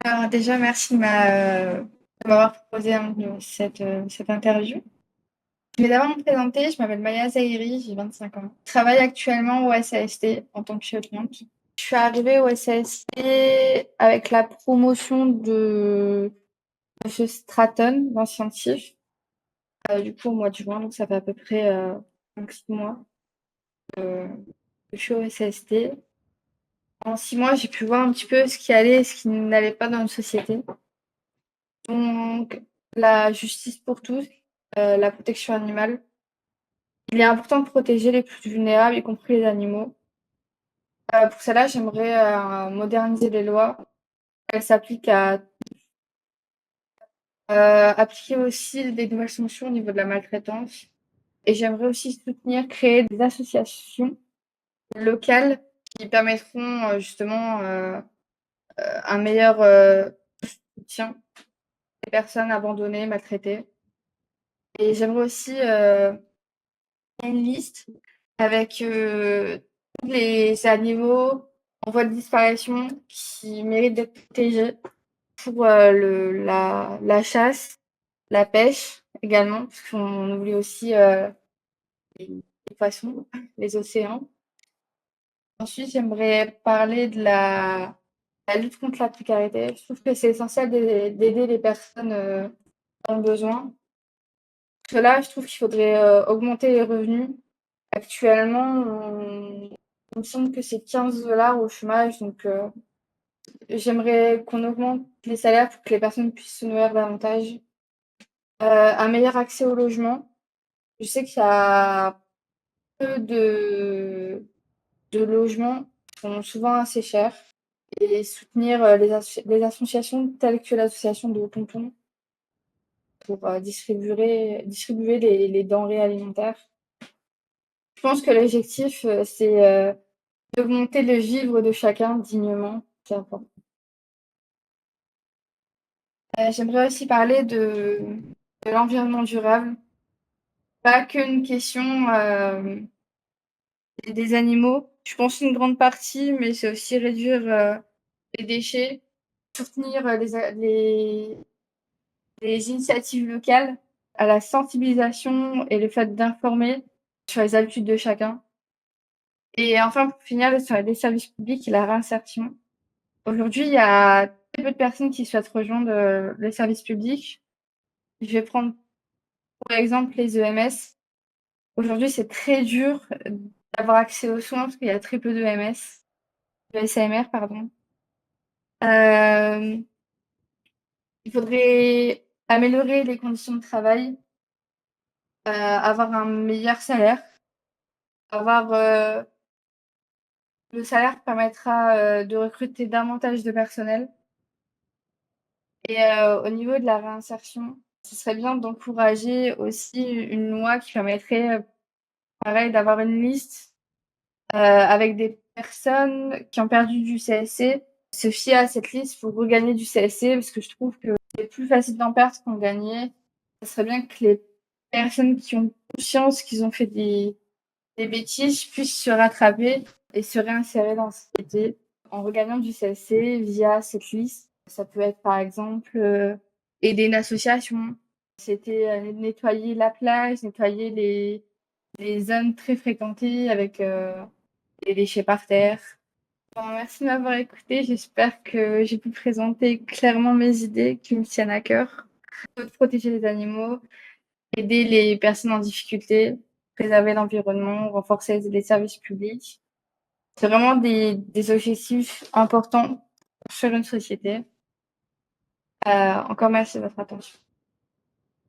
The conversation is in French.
Alors déjà, merci de m'avoir proposé cette interview. Je vais d'abord me présenter, je m'appelle Maya Zahiri, j'ai 25 ans. Je travaille actuellement au SAST en tant que chef-cliente. Je suis arrivée au SAST avec la promotion de Monsieur Stratton, l'ancien CIF, du coup au mois de juin, donc ça fait à peu près 5-6 mois euh, que je suis au SAST. En 6 mois, j'ai pu voir un petit peu ce qui allait et ce qui n'allait pas dans notre société. Donc, la justice pour tous, la protection animale. Il est important de protéger les plus vulnérables, y compris les animaux. Pour cela, j'aimerais moderniser les lois. Elles s'appliquent à appliquer aussi des nouvelles sanctions au niveau de la maltraitance. Et j'aimerais aussi soutenir, créer des associations locales qui permettront justement un meilleur soutien des personnes abandonnées, maltraitées. Et j'aimerais aussi une liste avec tous les animaux en voie de disparition qui méritent d'être protégés pour la chasse, la pêche également, parce qu'on oublie aussi les poissons, les océans. Ensuite, j'aimerais parler de la lutte contre la précarité. Je trouve que c'est essentiel d'aider les personnes dans le besoin. Pour cela, je trouve qu'il faudrait augmenter les revenus. Actuellement, il me semble que c'est 15 $ au chômage, donc j'aimerais qu'on augmente les salaires pour que les personnes puissent se nourrir davantage. Un meilleur accès au logement. Je sais qu'il y a peu de logements qui sont souvent assez chers et soutenir les associations telles que l'association de Tonton pour distribuer les denrées alimentaires. Je pense que l'objectif, c'est d'augmenter le vivre de chacun dignement. C'est important. J'aimerais aussi parler de l'environnement durable. Pas qu'une question des animaux. Je pense une grande partie, mais c'est aussi réduire les déchets, soutenir les initiatives locales, à la sensibilisation et le fait d'informer sur les habitudes de chacun. Et enfin, pour finir, sur les services publics et la réinsertion. Aujourd'hui, il y a très peu de personnes qui souhaitent rejoindre les services publics. Je vais prendre pour exemple les EMS. Aujourd'hui, c'est très dur d'avoir accès aux soins parce qu'il y a très peu d'EMS, de SAMR, pardon. Euh, il faudrait améliorer les conditions de travail, avoir un meilleur salaire, avoir le salaire permettra de recruter davantage de personnel. Et au niveau de la réinsertion, ce serait bien d'encourager aussi une loi qui permettrait, pareil, d'avoir une liste, avec des personnes qui ont perdu du CSC, se fier à cette liste pour regagner du CSC parce que je trouve que c'est plus facile d'en perdre qu'en gagner. Ça serait bien que les personnes qui ont conscience qu'ils ont fait des bêtises puissent se rattraper et se réinsérer dans la société en regagnant du CSC via cette liste. Ça peut être par exemple aider une association. C'était nettoyer la plage, nettoyer les zones très fréquentées avec des déchets par terre. Bon, merci de m'avoir écouté. J'espère que j'ai pu présenter clairement mes idées qui me tiennent à cœur. Protéger les animaux, aider les personnes en difficulté, préserver l'environnement, renforcer les services publics. C'est vraiment des objectifs importants sur une société. Encore merci de votre attention.